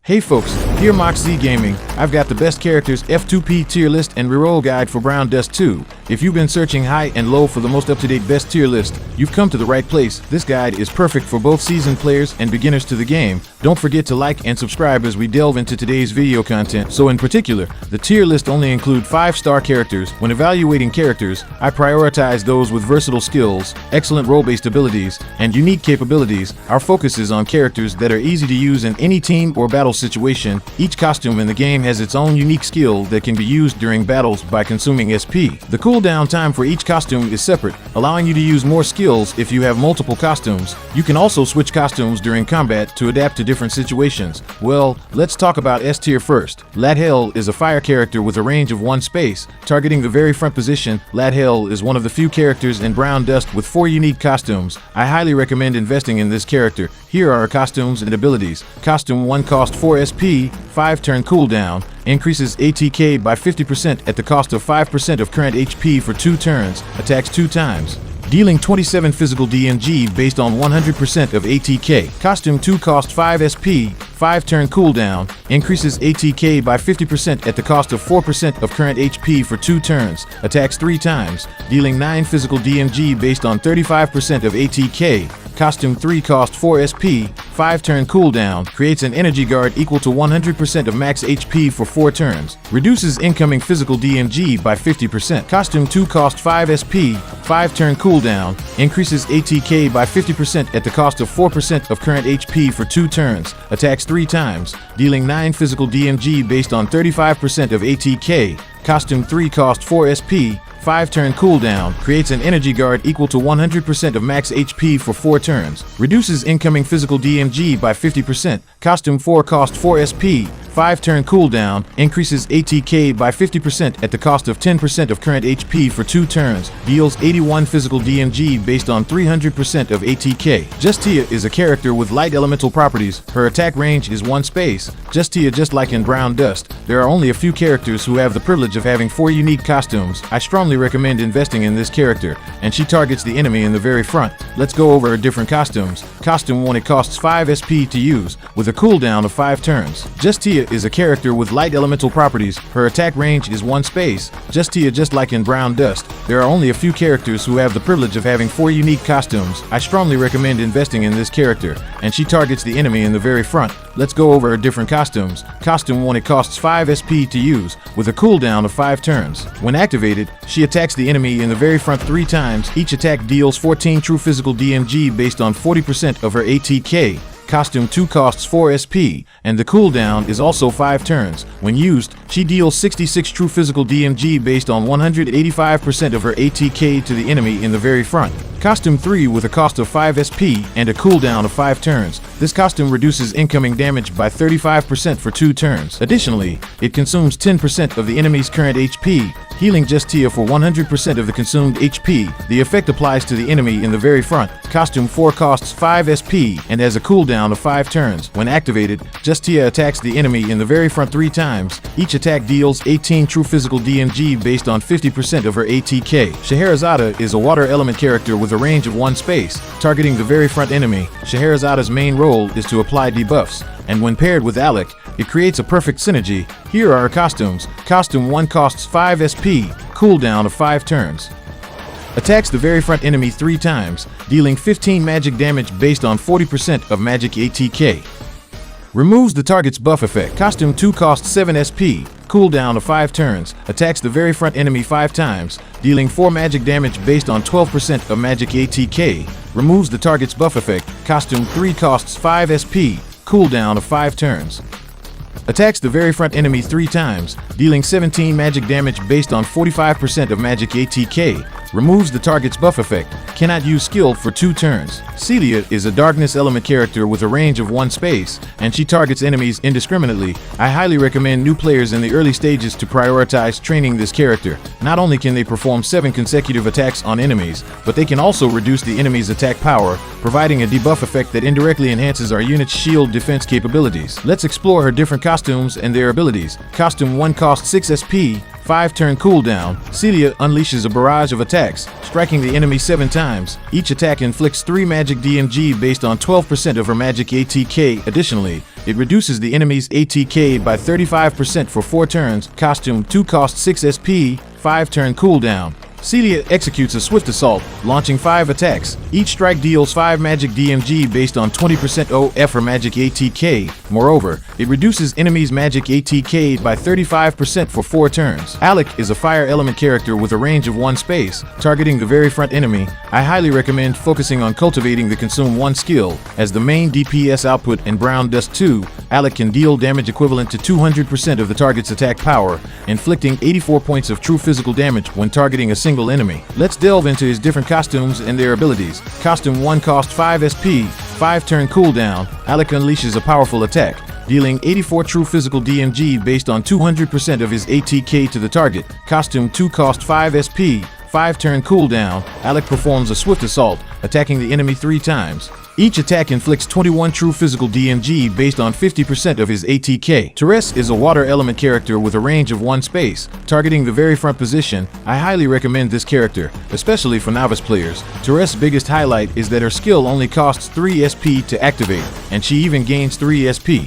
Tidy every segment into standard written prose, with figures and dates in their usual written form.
Hey folks, here MoxZ Gaming. I've got the best characters F2P tier list and reroll guide for Browndust2. If you've been searching high and low for the most up-to-date best tier list, you've come to the right place. This guide is perfect for both seasoned players and beginners to the game. Don't forget to like and subscribe as we delve into today's video content. So in particular, the tier list only include 5-star characters. When evaluating characters, I prioritize those with versatile skills, excellent role-based abilities, and unique capabilities. Our focus is on characters that are easy to use in any team or battle situation. Each costume in the game has its own unique skill that can be used during battles by consuming SP. The cooldown time for each costume is separate, allowing you to use more skills if you have multiple costumes. You can also switch costumes during combat to adapt to different situations. Well, let's talk about S tier first. Lathel is a fire character with a range of 1 space, targeting the very front position. Lathel is one of the few characters in Browndust with 4 unique costumes. I highly recommend investing in this character. Here are her costumes and abilities. Costume 1 costs 4 SP, 5 turn cooldown, increases ATK by 50% at the cost of 5% of current HP for 2 turns, attacks 2 times, dealing 27 physical DMG based on 100% of ATK. Costume 2 costs 5 SP, 5 turn cooldown, increases ATK by 50% at the cost of 4% of current HP for 2 turns, attacks 3 times, dealing 9 physical DMG based on 35% of ATK. Costume 3 costs 4 SP, 5 turn cooldown, creates an energy guard equal to 100% of max HP for 4 turns, reduces incoming physical DMG by 50%. Costume 2 costs 5 SP, 5 turn cooldown, increases ATK by 50% at the cost of 4% of current HP for 2 turns, attacks 3 times, dealing 9 physical DMG based on 35% of ATK. Costume 3 costs 4 SP, 5 turn cooldown, creates an energy guard equal to 100% of max HP for 4 turns, reduces incoming physical DMG by 50%. Costume 4 costs 4 SP, 5 turn cooldown, increases ATK by 50% at the cost of 10% of current HP for 2 turns, deals 81 physical DMG based on 300% of ATK. Justia is a character with light elemental properties. Her attack range is 1 space. Justia, just like in Browndust, there are only a few characters who have the privilege of having 4 unique costumes. I strongly recommend investing in this character, and she targets the enemy in the very front. Let's go over her different costumes. Costume 1, it costs 5 SP to use, with a cooldown of 5 turns. Justia is a character with light elemental properties. Her attack range is 1 space. Justia, just like in Browndust, there are only a few characters who have the privilege of having 4 unique costumes. I strongly recommend investing in this character, and she targets the enemy in the very front. Let's go over her different costumes. Costume 1, it costs 5 SP to use, with a cooldown of 5 turns. When activated, she attacks the enemy in the very front 3 times. Each attack deals 14 true physical DMG based on 40% of her ATK. Costume 2 costs 4 SP, and the cooldown is also 5 turns. When used, she deals 66 true physical DMG based on 185% of her ATK to the enemy in the very front. Costume 3 with a cost of 5 SP and a cooldown of 5 turns. This costume reduces incoming damage by 35% for 2 turns. Additionally, it consumes 10% of the enemy's current HP, healing Justia for 100% of the consumed HP. The effect applies to the enemy in the very front. Costume 4 costs 5 SP and has a cooldown of 5 turns. When activated, Justia attacks the enemy in the very front 3 times. Each attack deals 18 true physical DMG based on 50% of her ATK. Scheherazade is a water element character with a range of 1 space, targeting the very front enemy. Scheherazade's main role is to apply debuffs, and when paired with Alec, it creates a perfect synergy. Here are her costumes. Costume 1 costs 5 SP, cooldown of 5 turns. Attacks the very front enemy 3 times, dealing 15 magic damage based on 40% of magic ATK. Removes the target's buff effect. Costume 2 costs 7 SP, cooldown of 5 turns, attacks the very front enemy 5 times, dealing 4 magic damage based on 12% of magic ATK. Removes the target's buff effect. Costume 3 costs 5 SP, cooldown of 5 turns. Attacks the very front enemy 3 times, dealing 17 magic damage based on 45% of magic ATK. Removes the target's buff effect. Cannot use skill for 2 turns. Celia is a darkness element character with a range of 1 space, and she targets enemies indiscriminately. I highly recommend new players in the early stages to prioritize training this character. Not only can they perform 7 consecutive attacks on enemies, but they can also reduce the enemy's attack power, providing a debuff effect that indirectly enhances our unit's shield defense capabilities. Let's explore her different costumes and their abilities. Costume 1 costs 6 SP, 5-turn cooldown, Celia unleashes a barrage of attacks, striking the enemy 7 times. Each attack inflicts 3 magic DMG based on 12% of her magic ATK. Additionally, it reduces the enemy's ATK by 35% for 4 turns. Costume 2 costs 6 SP, 5-turn cooldown. Celia executes a swift assault, launching 5 attacks. Each strike deals 5 magic DMG based on 20% OF or magic ATK. Moreover, it reduces enemies' magic ATK by 35% for 4 turns. Alec is a fire element character with a range of 1 space, targeting the very front enemy. I highly recommend focusing on cultivating the Consume 1 skill. As the main DPS output in Browndust2, Alec can deal damage equivalent to 200% of the target's attack power, inflicting 84 points of true physical damage when targeting a single enemy. Let's delve into his different costumes and their abilities. Costume 1 costs 5 SP, 5-turn cooldown. Alec unleashes a powerful attack, dealing 84 true physical DMG based on 200% of his ATK to the target. Costume 2 costs 5 SP, 5-turn cooldown. Alec performs a swift assault, attacking the enemy 3 times. Each attack inflicts 21 true physical DMG based on 50% of his ATK. Therese is a water element character with a range of 1 space, targeting the very front position. I highly recommend this character, especially for novice players. Therese's biggest highlight is that her skill only costs 3 SP to activate, and she even gains 3 SP.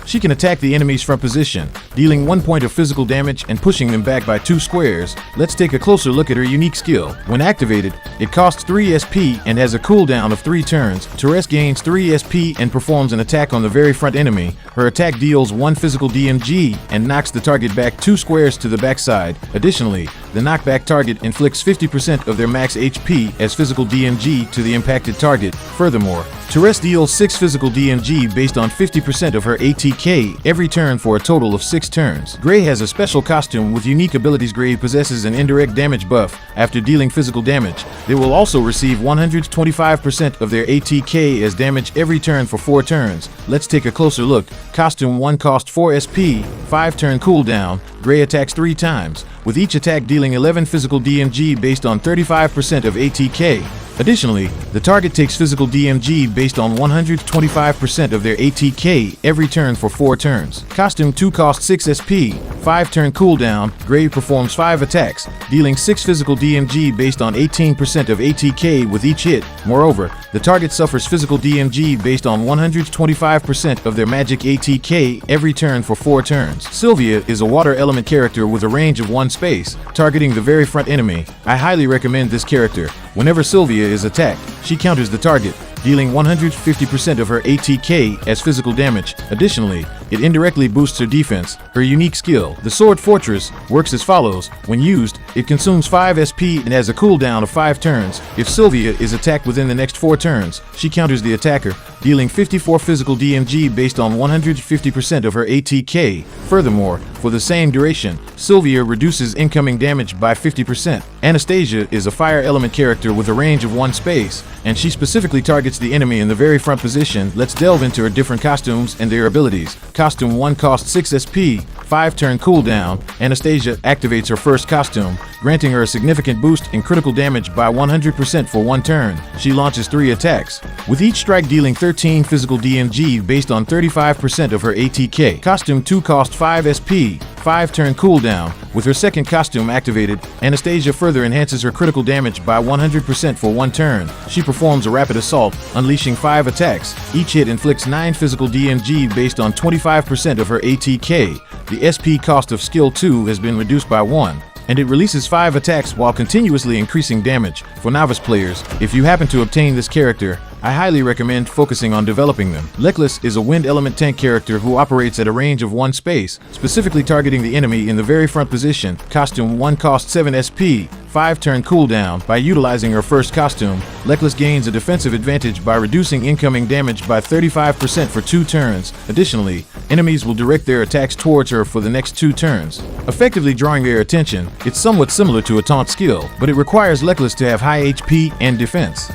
She can attack the enemy's front position, dealing 1 point of physical damage and pushing them back by 2 squares. Let's take a closer look at her unique skill. When activated, it costs 3 SP and has a cooldown of 3 turns. Therese gains 3 SP and performs an attack on the very front enemy. Her attack deals 1 physical DMG and knocks the target back 2 squares to the backside. Additionally, the knockback target inflicts 50% of their max HP as physical DMG to the impacted target. Furthermore, Therese deals 6 physical DMG based on 50% of her ATK every turn for a total of 6 turns. Gray has a special costume with unique abilities. Gray possesses an indirect damage buff. After dealing physical damage, they will also receive 125% of their ATK as damage every turn for 4 turns. Let's take a closer look. Costume 1 costs 4 SP, 5-turn cooldown. Gray attacks 3 times, with each attack dealing 11 physical DMG based on 35% of ATK. Additionally, the target takes physical DMG based on 125% of their ATK every turn for 4 turns. Costume 2 costs 6 SP, 5-turn cooldown. Gray performs 5 attacks, dealing 6 physical DMG based on 18% of ATK with each hit. Moreover, the target suffers physical DMG based on 125% of their magic ATK every turn for 4 turns. Sylvia is a water element character with a range of 1 space, targeting the very front enemy. I highly recommend this character. Whenever Sylvia is attacked, she counters the target, dealing 150% of her ATK as physical damage. Additionally, it indirectly boosts her defense. Her unique skill, the Sword Fortress, works as follows. When used, it consumes 5 SP and has a cooldown of 5 turns. If Sylvia is attacked within the next 4 turns, she counters the attacker, dealing 54 physical DMG based on 150% of her ATK. Furthermore, for the same duration, Sylvia reduces incoming damage by 50%. Anastasia is a fire element character with a range of 1 space, and she specifically targets the enemy in the very front position. Let's delve into her different costumes and their abilities. Costume 1 costs 6 SP, 5-turn cooldown. Anastasia activates her first costume, granting her a significant boost in critical damage by 100% for 1 turn. She launches 3 attacks, with each strike dealing 13 physical DMG based on 35% of her ATK. Costume 2 costs 5 SP, 5-turn cooldown. With her second costume activated, Anastasia further enhances her critical damage by 100% for 1 turn. She performs a rapid assault, unleashing 5 attacks. Each hit inflicts 9 physical DMG based on 25% of her ATK. The SP cost of skill 2 has been reduced by 1, and it releases 5 attacks while continuously increasing damage. For novice players, if you happen to obtain this character, I highly recommend focusing on developing them. Lekles is a wind element tank character who operates at a range of 1 space, specifically targeting the enemy in the very front position. Costume 1 costs 7 SP, 5-turn cooldown. By utilizing her first costume, Lekles gains a defensive advantage by reducing incoming damage by 35% for 2 turns. Additionally, enemies will direct their attacks towards her for the next 2 turns, effectively drawing their attention. It's somewhat similar to a taunt skill, but it requires Lekles to have high HP and defense.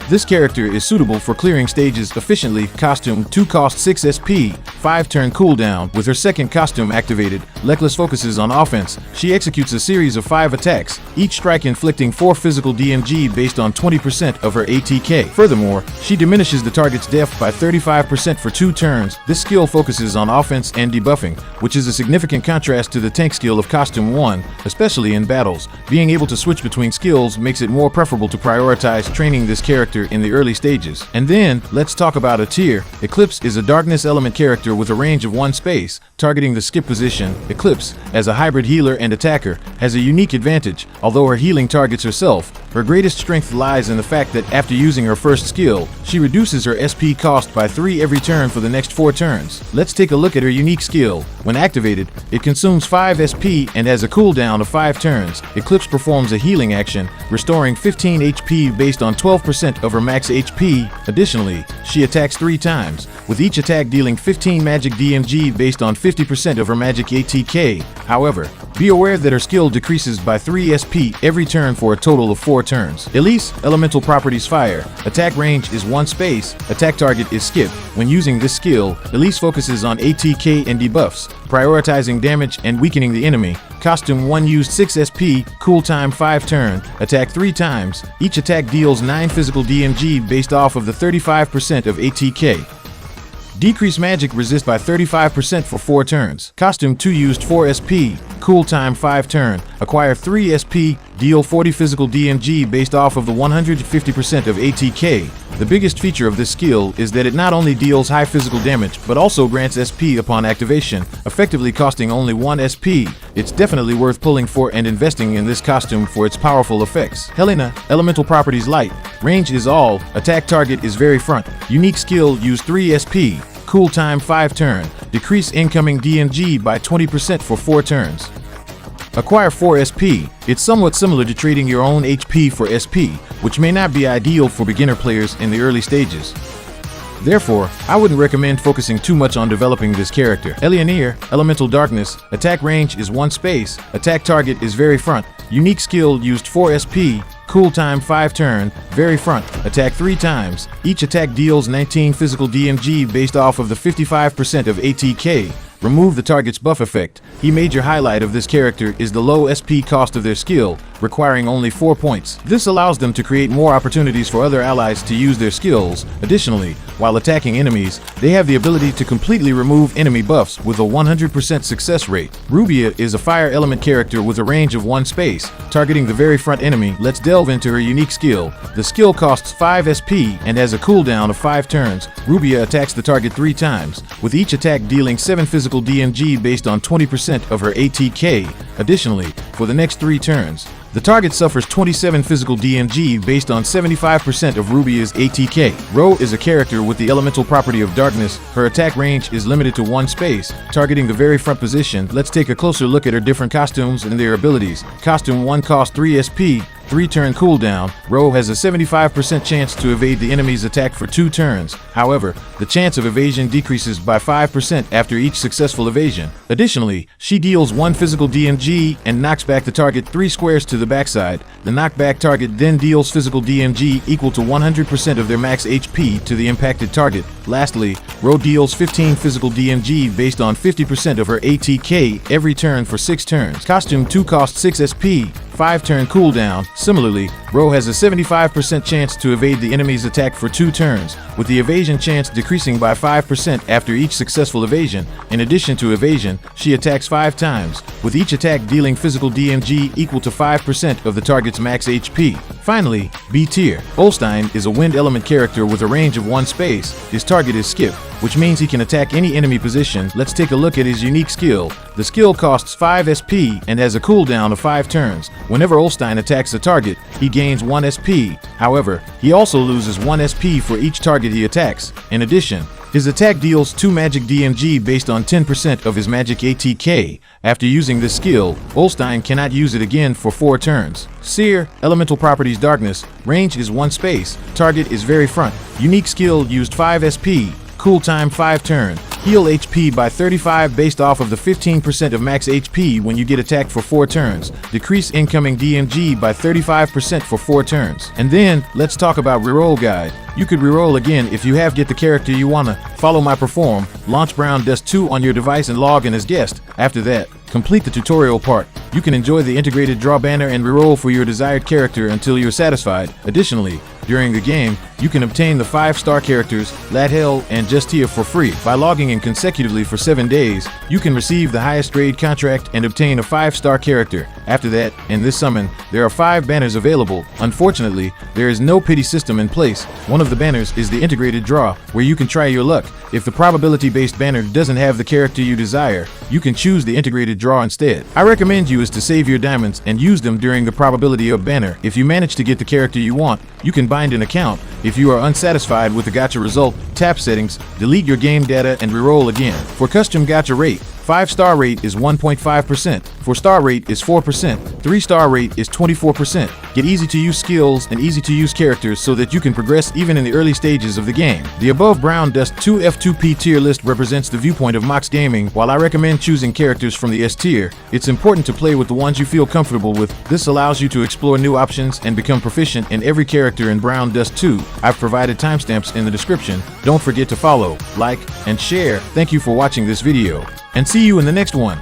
This character is suitable for clearing stages efficiently. Costume 2 costs 6 SP, 5 turn cooldown. With her second costume activated, Reckless focuses on offense. She executes a series of 5 attacks, each strike inflicting 4 physical DMG based on 20% of her ATK. Furthermore, she diminishes the target's def by 35% for 2 turns. This skill focuses on offense and debuffing, which is a significant contrast to the tank skill of Costume 1, especially in battles. Being able to switch between skills makes it more preferable to prioritize training this character in the early stages. And then, let's talk about a tier. Eclipse is a darkness element character with a range of 1 space, targeting the skip position. Eclipse, as a hybrid healer and attacker, has a unique advantage. Although her healing targets herself, her greatest strength lies in the fact that after using her first skill, she reduces her SP cost by 3 every turn for the next 4 turns. Let's take a look at her unique skill. When activated, it consumes 5 SP and has a cooldown of 5 turns. Eclipse performs a healing action, restoring 15 HP based on 12% of her max HP. Additionally, she attacks 3 times, with each attack dealing 15 magic DMG based on 50% of her magic ATK. However, be aware that her skill decreases by 3 SP every turn for a total of 4 turns. Elise, elemental properties fire. Attack range is 1 space, attack target is skip. When using this skill, Elise focuses on ATK and debuffs, prioritizing damage and weakening the enemy. Costume 1 used 6 SP, cool time 5 turn, attack 3 times. Each attack deals 9 physical DMG based off of the 35% of ATK. Decrease magic resist by 35% for 4 turns. Costume 2 used 4 SP, cool time 5 turn, acquire 3 SP, deal 40 physical DMG based off of the 150% of ATK. The biggest feature of this skill is that it not only deals high physical damage, but also grants SP upon activation, effectively costing only 1 SP. It's definitely worth pulling for and investing in this costume for its powerful effects. Helena, elemental properties light. Range is all, attack target is very front. Unique skill, use 3 SP. Cool time 5 turn, decrease incoming DMG by 20% for 4 turns. Acquire 4 SP. It's somewhat similar to trading your own HP for SP, which may not be ideal for beginner players in the early stages. Therefore, I wouldn't recommend focusing too much on developing this character. Eleanor, elemental darkness, attack range is 1 space, attack target is very front. Unique skill used 4 SP, cool time 5 turn, very front, attack 3 times. Each attack deals 19 physical DMG based off of the 55% of ATK. Remove the target's buff effect. The major highlight of this character is the low SP cost of their skill, requiring only 4 points. This allows them to create more opportunities for other allies to use their skills. Additionally, while attacking enemies, they have the ability to completely remove enemy buffs with a 100% success rate. Rubia is a fire element character with a range of 1 space, targeting the very front enemy. Let's delve into her unique skill. The skill costs 5 SP and has a cooldown of 5 turns. Rubia attacks the target 3 times, with each attack dealing 7 physical DMG based on 20% of her ATK. Additionally, for the next 3 turns, the target suffers 27 physical DMG based on 75% of Rubia's ATK. Ro is a character with the elemental property of darkness. Her attack range is limited to 1 space, targeting the very front position. Let's take a closer look at her different costumes and their abilities. Costume 1 costs 3 SP, 3 turn cooldown. Ro has a 75% chance to evade the enemy's attack for 2 turns. However, the chance of evasion decreases by 5% after each successful evasion. Additionally, she deals 1 physical DMG and knocks back the target 3 squares to the backside. The knockback target then deals physical DMG equal to 100% of their max HP to the impacted target. Lastly, Ro deals 15 physical DMG based on 50% of her ATK every turn for 6 turns. Costume 2 costs 6 SP, 5 turn cooldown. Similarly, Ro has a 75% chance to evade the enemy's attack for 2 turns, with the evasion chance decreasing by 5% after each successful evasion. In addition to evasion, she attacks 5 times, with each attack dealing physical DMG equal to 5% of the target's max HP. Finally, B tier. Olstein is a wind element character with a range of 1 space. His target is skip, which means he can attack any enemy position. Let's take a look at his unique skill. The skill costs 5 SP and has a cooldown of 5 turns. Whenever Olstein attacks a target, he gains 1 SP. However, he also loses 1 SP for each target he attacks. In addition, his attack deals 2 magic DMG based on 10% of his magic ATK. After using this skill, Olstein cannot use it again for 4 turns. Seer, elemental properties darkness, range is 1 space, target is very front. Unique skill used 5 SP, cool time 5 turn, Heal HP by 35 based off of the 15% of max HP when you get attacked for 4 turns. Decrease incoming DMG by 35% for 4 turns. And then, let's talk about Reroll Guide. You could reroll again if you have get the character you wanna. Follow my perform, launch Browndust2 on your device and log in as guest. After that, complete the tutorial part. You can enjoy the integrated draw banner and reroll for your desired character until you're satisfied. Additionally, during the game, you can obtain the 5-star characters, Lathel and Justia for free. By logging in consecutively for 7 days, you can receive the highest grade contract and obtain a 5-star character. After that, in this summon, there are 5 banners available. Unfortunately, there is no pity system in place. One of the banners is the integrated draw, where you can try your luck. If the probability-based banner doesn't have the character you desire, you can choose the integrated draw instead. I recommend you is to save your diamonds and use them during the probability of banner. If you manage to get the character you want, you can bind an account. If you are unsatisfied with the gacha result, tap settings, delete your game data and reroll again. For custom gacha rate, 5-star rate is 1.5%, 4-star rate is 4%, 3-star rate is 24%. Get easy-to-use skills and easy-to-use characters so that you can progress even in the early stages of the game. The above Browndust2 F2P tier list represents the viewpoint of Mox Gaming. While I recommend choosing characters from the S tier, it's important to play with the ones you feel comfortable with. This allows you to explore new options and become proficient in every character in Browndust2. I've provided timestamps in the description. Don't forget to follow, like, and share. Thank you for watching this video, and see you in the next one.